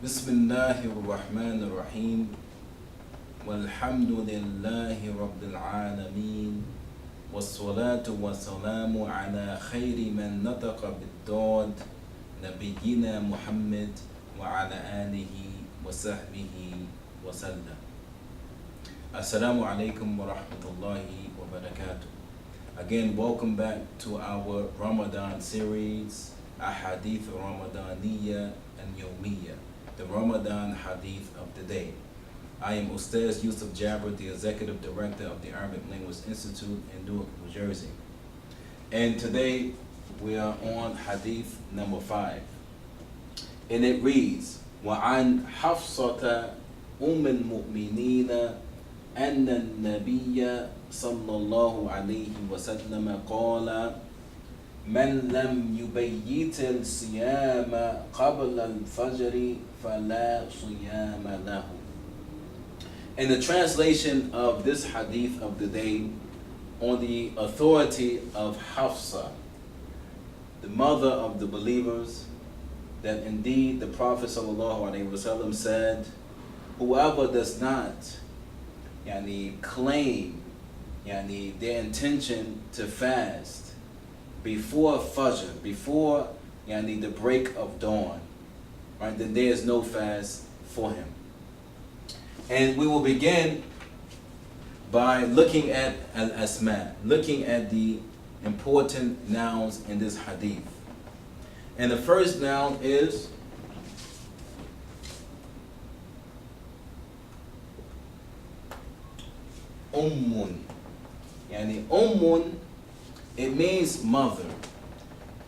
بسم الله الرحمن الرحيم والحمد لله رب العالمين والصلاة والسلام على خير من نطق بالضاد نبينا محمد وعلى آله وصحبه وسلم. Assalamu alaikum wa rahmatullahi wa barakatuh. Again, welcome back to our Ramadan series, A Hadith Ramadaniya and Yawmiya, the Ramadan Hadith of the day. I am Ustaz Yusuf Jaaber, the Executive Director of the Arabic Linguistic Institute in Newark, New Jersey. And today we are on Hadith number 5. And it reads, وَعَنْ حَفْصَةَ أُمِّ الْمُؤْمِنِينَ أن النبي صلى الله عليه وسلم قال من لم يبيت الصيام قبل الفجر فلا صيام له. In the translation of this hadith of the day, on the authority of Hafsa, the mother of the believers, that indeed the Prophet sallallahu alaihi wasallam said, whoever does not claim their intention to fast before Fajr, before the break of dawn, right, then there is no fast for him. And we will begin by looking at al-asma, looking at the important nouns in this hadith. And the first noun is ummun. Ummun, it means mother,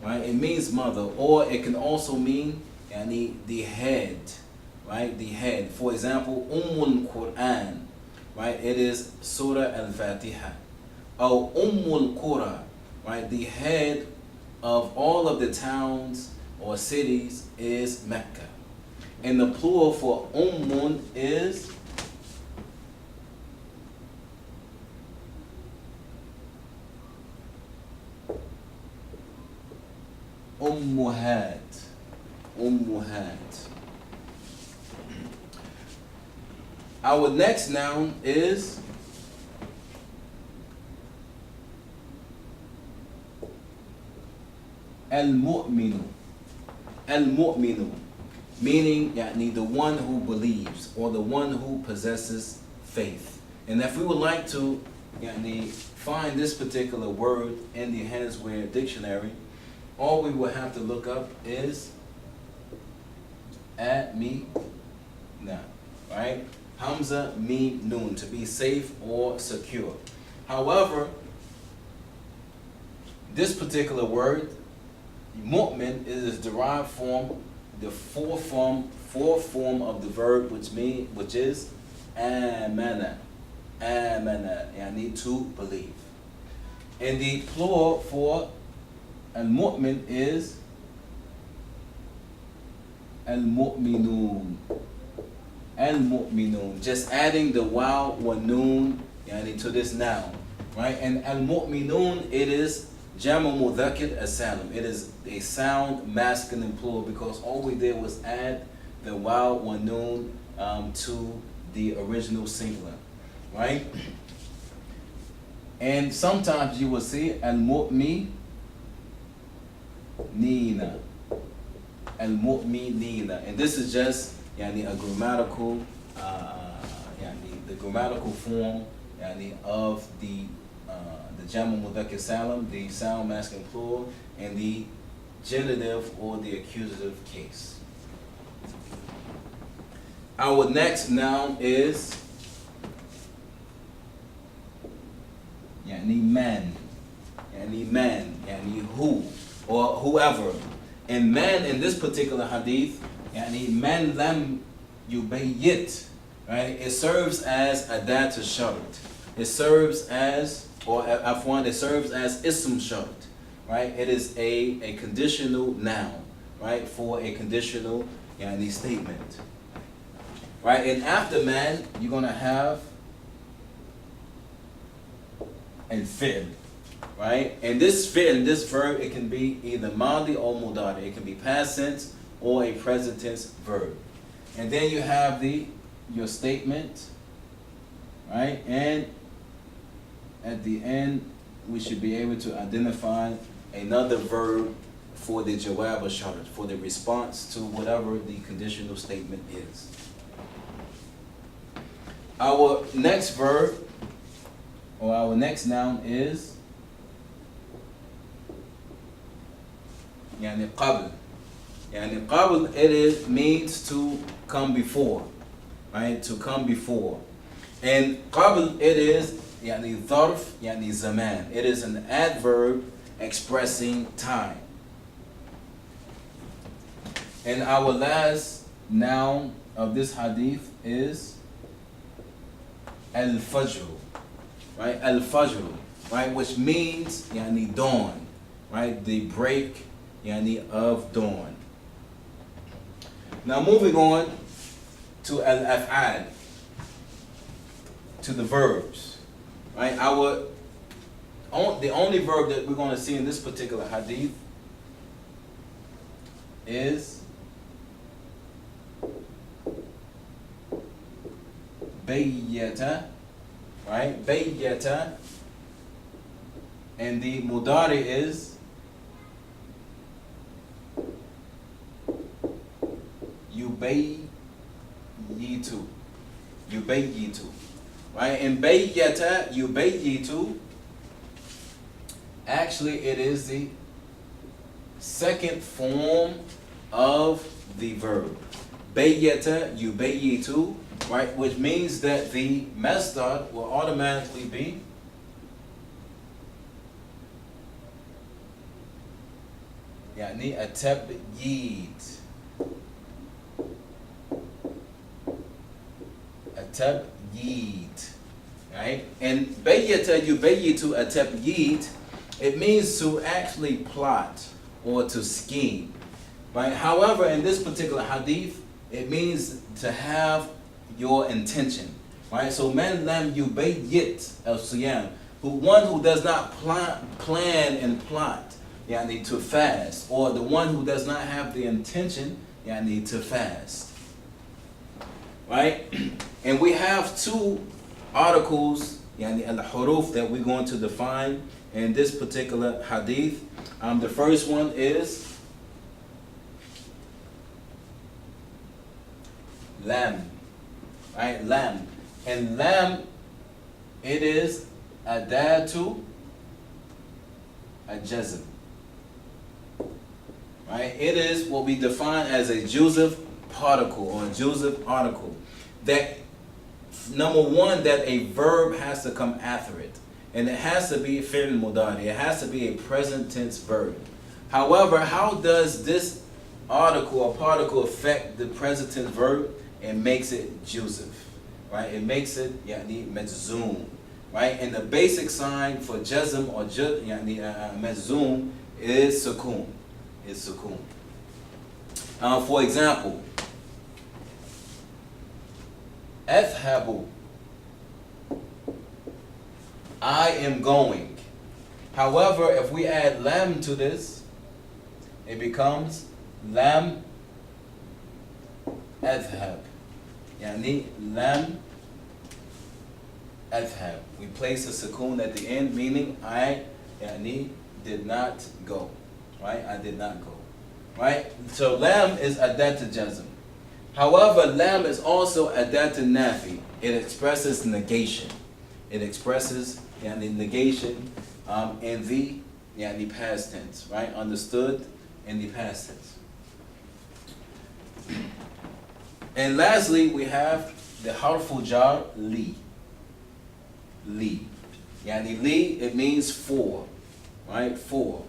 right? It means mother, or it can also mean the head, right? The head. For example, Ummul Quran, right? It is Surah Al-Fatiha. Or Ummul Qura, right? The head of all of the towns or cities is Mecca. And the plural for Ummun is Ummuhat. Ummuhat. Our next noun is al-mu'minu. Al-mu'minu, meaning the one who believes or the one who possesses faith. And if we would like to find this particular word in the Handsware dictionary, all we will have to look up is at-mi-na, right? Hamza, mim, noon, to be safe or secure. However, this particular word, mu'min, is derived from the fourth form of the verb, which is amana. Amana, to believe. And the plural for al-mu'min is al-mu'minun. Al-mu'minun. Just adding the waw wa noon to this noun, right? And al-mu'minun, it is Jama Mudhakkar as-salim. It is a sound masculine plural because all we did was add the waw wa noon to the original singular, right? And sometimes you will see al-mu'minina. Al-mu'minina. And this is just a grammatical the grammatical form of the Jama Mudhakkar Salim, the sound masculine plural, and the genitive or the accusative case. Our next noun is man. Man, who or whoever. And man in this particular hadith, man lam yubayyit, right? It serves as adat al-shart. It serves as, or afwan, it serves as ism shart, right? It is a conditional noun, right? For a conditional statement, right? And after man, you're gonna have al-fi'l, right? And this fi'l, this verb, it can be either madi or mudari. It can be past tense or a present tense verb. And then you have your statement, right? And at the end, we should be able to identify another verb for the jawab or shart, for the response to whatever the conditional statement is. Our next verb, or our next noun is يعني قبل. يعني قبل, it means to come before, right? To come before. And قبل, it is يعني ظرف يعني زمان. It is an adverb expressing time. And our last noun of this hadith is al-fajr, right? Al-fajr, right? Which means yani dawn, right? The break yani of dawn. Now moving on to al-af'al, to the verbs, right? The only verb that we're going to see in this particular hadith is bayyata, right? Bayyata, and the mudari is yubayyitu, yubayyitu, right? And bayyata, yubayyitu, actually it is the second form of the verb. Bayyata, yubayyitu, right? Which means that the masdar will automatically be يعني التبييت. التبييت, right? And bayyata yubayyitu التبييت, it means to actually plot or to scheme, right? However, in this particular hadith, it means to have your intention, right? So man lam yubayyit al-siyam, one who does not plan and plot, yani to fast, or the one who does not have the intention, yani to fast, right? And we have two articles, yani al-huruf, that we're going to define in this particular hadith. The first one is lam, right? Lam. And lam, it is adatu al-jazm, right? It is what we define as a Joseph particle or a Joseph article. That, number one, that a verb has to come after it. And it has to be fi'l mudari. It has to be a present tense verb. However, how does this article or particle affect the present tense verb? It makes it Joseph, right? It makes it yani medzum, right? And the basic sign for jazm or yani medzum is sukun. Is sukun. For example, athhabu, I am going. However, if we add lam to this, it becomes lam adhab. Yani lam adhab. We place a sukoon at the end, meaning I yani did not go. Right? I did not go. Right? So lam is adat jazm. However, lam is also adat nafi. It expresses negation. It expresses yani negation in the past tense, right? Understood in the past tense. And lastly, we have the harful jar li. Li. Yani li, it means for, right? For.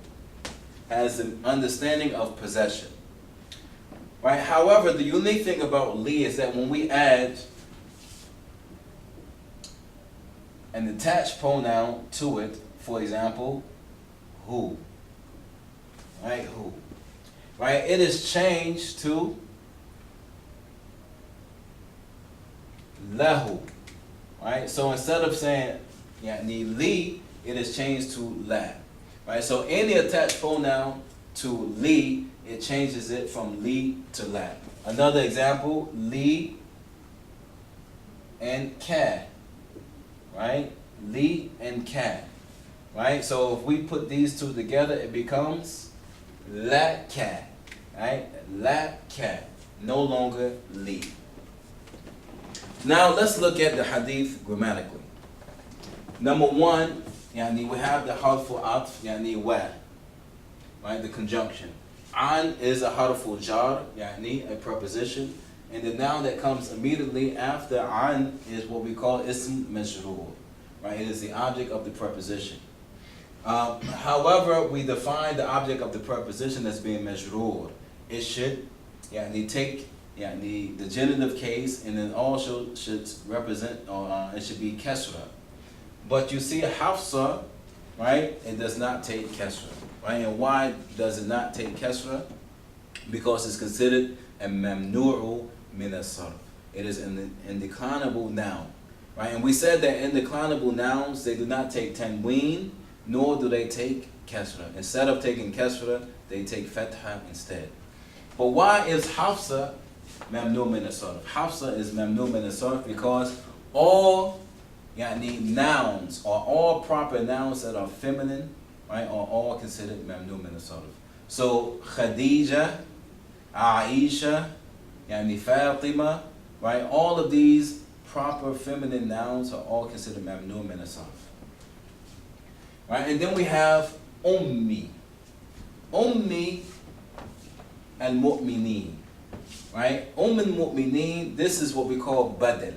Has an understanding of possession. Right? However, the unique thing about li is that when we add an attached pronoun to it, for example, who, right? Who, right? It is changed to lahu, right? So instead of saying yani li, it is changed to la, right? So any attached pronoun to li, it changes it from li to la. Another example, li and ka, right? Li and ka, right? So if we put these two together, it becomes la ka, right? La ka, no longer li. Now let's look at the hadith grammatically. Number one, we have the harful atf, wa, right? The conjunction. An is a harful jar, a preposition, and the noun that comes immediately after an is what we call ism majroor, right? It is the object of the preposition. However, we define the object of the preposition as being majroor. It should take the genitive case, and then also should represent, it should be kasra. But you see Hafsa, right? It does not take kasra, right? And why does it not take kasra? Because it's considered a mamnu'u min as-sarf. It is an indeclinable noun, right? And we said that indeclinable nouns, they do not take tanween, nor do they take kasra. Instead of taking kasra, they take fatha instead. But why is Hafsa mamnu' min as-sarf? Hafsa is mamnu' min as-sarf because all nouns, or all proper nouns that are feminine, right, are all considered mamnu' min as-sarf. So Khadija, Aisha, Fatima, right, all of these proper feminine nouns are all considered mamnu' min as-sarf. Right, and then we have ummi. Ummi al-mu'mineen, right? al-mu'mineen, this is what we call badal.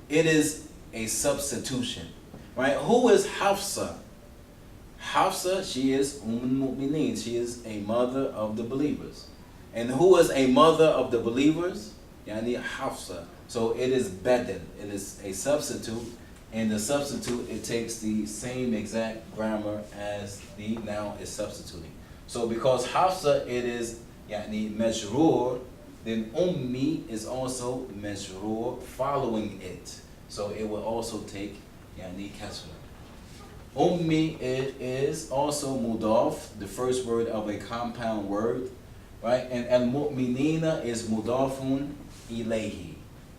It is a substitution, right? Who is Hafsa? Hafsa, she is al-mu'mineen. She is a mother of the believers. And who is a mother of the believers? Hafsa. So it is badal. It is a substitute. And the substitute, it takes the same exact grammar as the noun is substituting. So because Hafsa, it is majroor, then ummi is also majroor following it. So it will also take kasra. Ummi, it is also mudaf, the first word of a compound word, right? And al-mu'minina is mudafun ilayhi.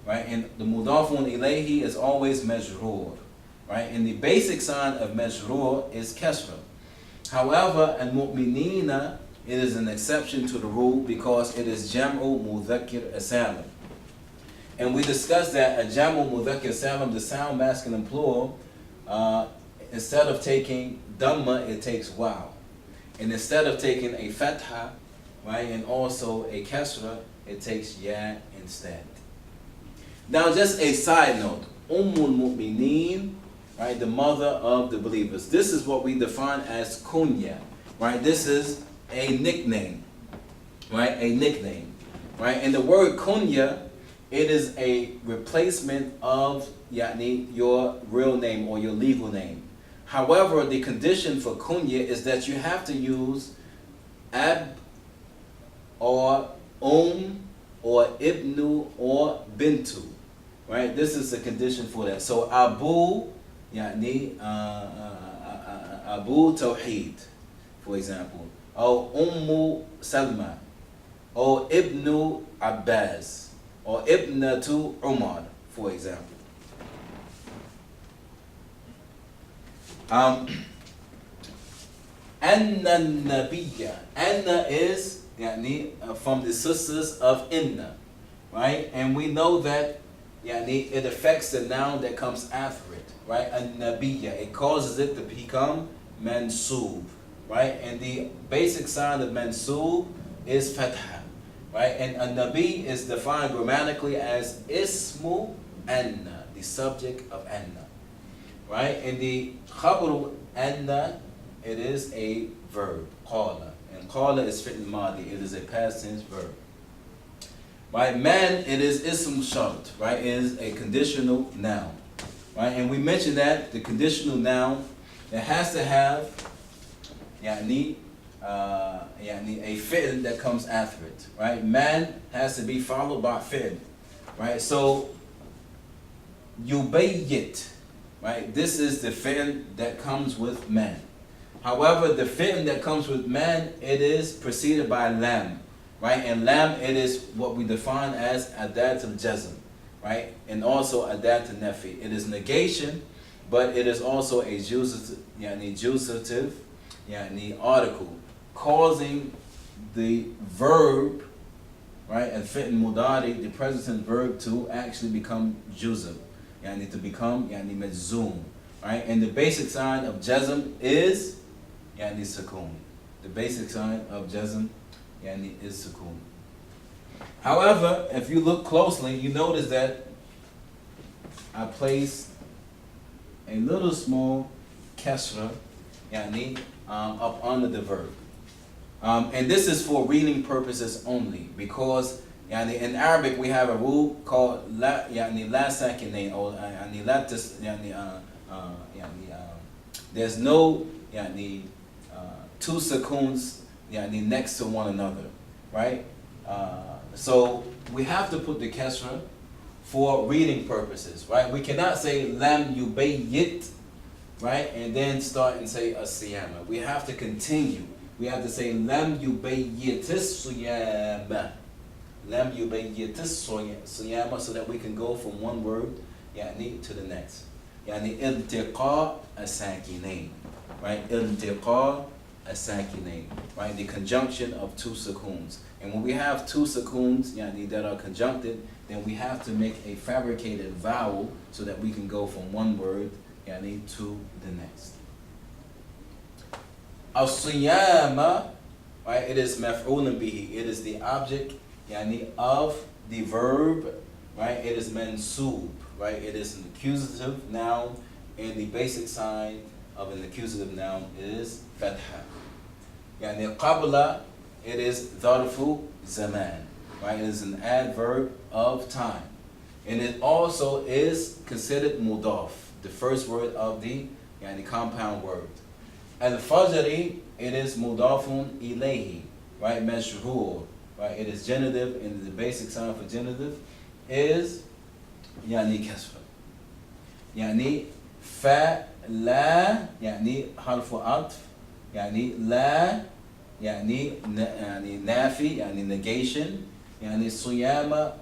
Right, and the mudafun ilayhi is always majroor, right? And the basic sign of majroor is kasra. However, al-mu'minina, it is an exception to the rule because it is jam'u mudhakkir salim. And we discussed that a jam'u mudhakkir salim, the sound masculine plural, instead of taking dhamma, it takes waw. And instead of taking a fatha, right, and also a kasra, it takes ya instead. Now, just a side note, Ummul Mu'mineen, right, the mother of the believers. This is what we define as kunya, right? This is a nickname, right? A nickname, right? And the word kunya, it is a replacement of your real name or your legal name. However, the condition for kunya is that you have to use ab or or ibnu or bintu. Right, this is the condition for that. So Abu, Abu Tawheed, for example, or Ummu Salma, or Ibnu Abbas, or Ibnatu Umar, for example. Anna Nabiyya. Anna is from the sisters of Inna, right? And we know that it affects the noun that comes after it, right? An-nabiyya, it causes it to become mansoob, right? And the basic sign of mansoob is fatha, right? And an-nabi is defined grammatically as ismu anna, the subject of anna, right? And the khabaru anna, it is a verb, qala. And qala is fi'l madi, it is a past tense verb. Right, man, it is ism shart, right? It is a conditional noun, right? And we mentioned that the conditional noun, it has to have a fi'l that comes after it, right? Man has to be followed by fi'l, right? So yubayyit, right? This is the fi'l that comes with man. However, the fi'l that comes with man, it is preceded by lam, right? And lam, it is what we define as adat al-jazm, right? And also adat al-nafi. It is negation, but it is also a jusative, article, causing the verb, right, and fi'l mudari, the present tense verb, to actually become juzm, to become majzoom, right? And the basic sign of jazm is sukoon. The basic sign of jazm is sukoon. However, if you look closely, you notice that I placed a little small kasra up under the verb. And this is for reading purposes only, because in Arabic we have a rule called la sakinain, or there's no two sukoons next to one another, right? So we have to put the kasra for reading purposes, right? We cannot say lam yubayyit, right, and then start and say as-siyama. We have to continue. We have to say lam yubayyit as-siyama. Lam yubayyit as-siyama, so that we can go from one word to the next. Iltiqa as-sakinain, right? Iltiqa as-sakinain, right? The conjunction of two sukoons. And when we have two sukoons that are conjuncted, then we have to make a fabricated vowel so that we can go from one word to the next. As-siyama, right? It is maf'ulun bihi. It is the object of the verb, right? It is mansub, right? It is an accusative noun, and the basic sign of an accusative noun is fatha. Qabla, it is dharfu zaman, right? It is an adverb of time. And it also is considered mudaf, the first word of the compound word. Al-fajri, it is mudafun ilayhi, right? Mashhur, right? It is genitive, and the basic sign for genitive is kasra. Fa, la, harfu atf, la, nafi, negation, siyama,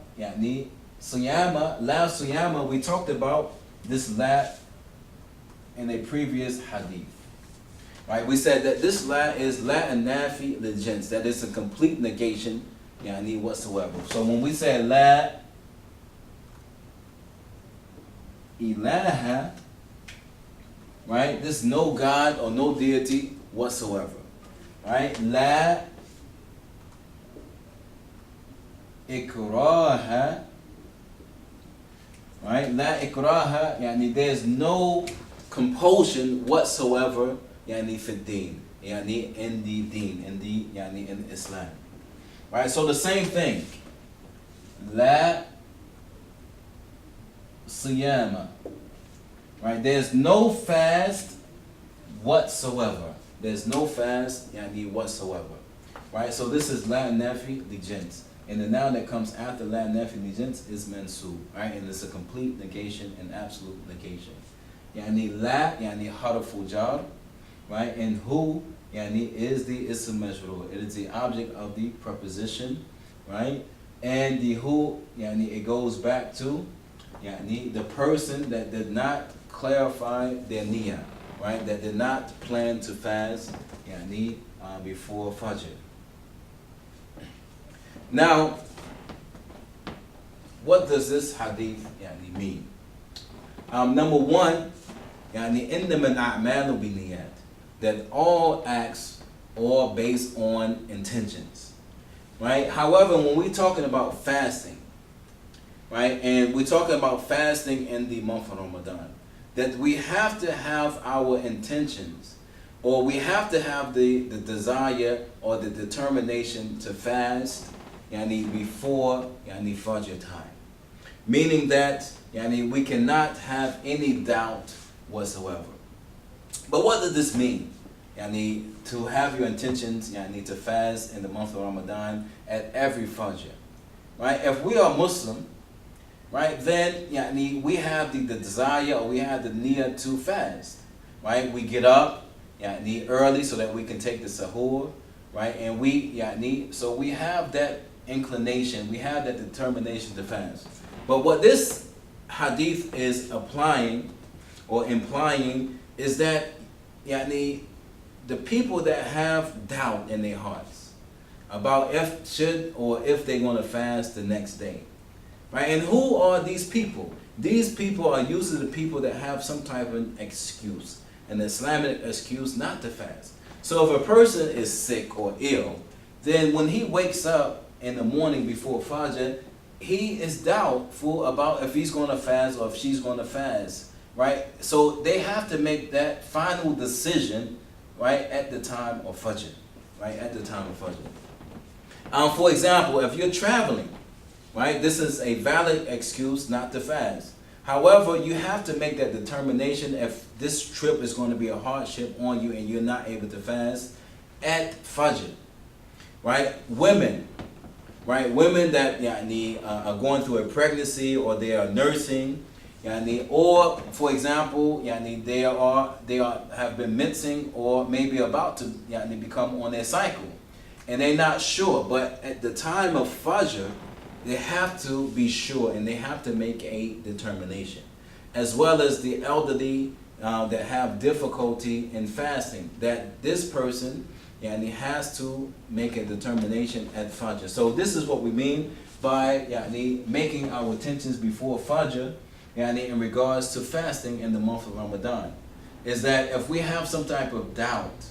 siyama, la siyama. We talked about this la in a previous hadith, right? We said that this la is la and nafi the jins, that is a complete negation whatsoever. So when we say la ilaha, right, there's no God or no deity whatsoever, right? La ikraha, right? La ikraha, there's no compulsion whatsoever fi deen, in the deen, in Islam, right? So the same thing, la siyama, right? There's no fast whatsoever. There's no fast whatsoever, right? So this is la nafi the jins, and the noun that comes after la nafi the jins is mansub, right? And it's a complete negation and absolute negation. La harfu jar, right? And hu is the ism majrur. It is the object of the preposition, right? And the hu it goes back to the person that did not clarify their niyyah, right? That did not plan to fast before Fajr. Now, what does this hadith mean? Number one, إنما الأعمال بالنيات, that all acts are based on intentions, right? However, when we're talking about fasting, right, and we're talking about fasting in the month of Ramadan, that we have to have our intentions, or we have to have the desire or the determination to fast before Fajr time. Meaning that we cannot have any doubt whatsoever. But what does this mean? To have your intentions to fast in the month of Ramadan at every Fajr. Right? If we are Muslim, right, then we have the desire, or we have the niyyah to fast. Right? We get up, yani early so that we can take the sahur, right? And we so we have that inclination, we have that determination to fast. But what this hadith is applying or implying is that yani the people that have doubt in their hearts about if they're going to fast the next day, right? And who are these people? These people are usually the people that have some type of excuse, an Islamic excuse not to fast. So if a person is sick or ill, then when he wakes up in the morning before Fajr, he is doubtful about if he's going to fast or if she's going to fast, right? So they have to make that final decision, right, at the time of Fajr, right, at the time of Fajr. For example, if you're traveling, right, this is a valid excuse not to fast. However, you have to make that determination if this trip is going to be a hardship on you and you're not able to fast at Fajr, right? Women that are going through a pregnancy or they are nursing, or for example, they have been mincing or maybe about to become on their cycle, and they're not sure. But at the time of Fajr, they have to be sure and they have to make a determination, as well as the elderly that have difficulty in fasting. That this person has to make a determination at Fajr. So this is what we mean by making our intentions before Fajr, in regards to fasting in the month of Ramadan, is that if we have some type of doubt,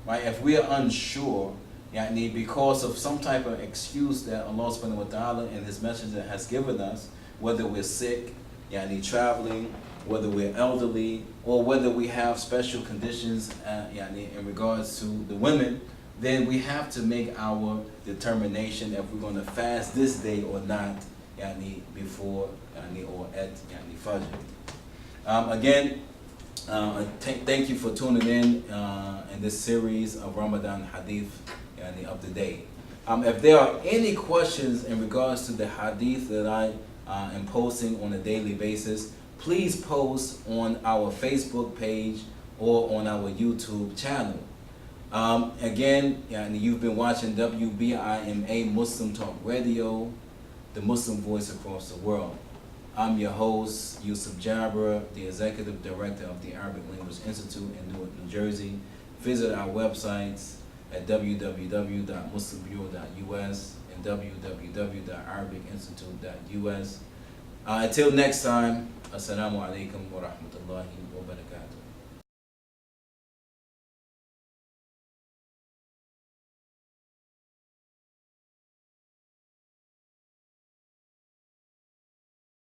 right, if we are unsure, because of some type of excuse that Allah subhanahu wa ta'ala and His Messenger has given us, whether we're sick, traveling, whether we're elderly, or whether we have special conditions in regards to the women, then we have to make our determination if we're going to fast this day or not, before or at Fajr. Again, thank you for tuning in this series of Ramadan Hadith of the day. If there are any questions in regards to the Hadith that I am posting on a daily basis, please post on our Facebook page or on our YouTube channel. Again, you've been watching WBIMA Muslim Talk Radio, the Muslim voice across the world. I'm your host, Yusuf Jaaber, the Executive Director of the Arabic Language Institute in Newark, New Jersey. Visit our websites at www.muslimbureau.us and www.arabicinstitute.us. Until next time, Assalamu alaikum wa rahmatullahi wa barakatuh.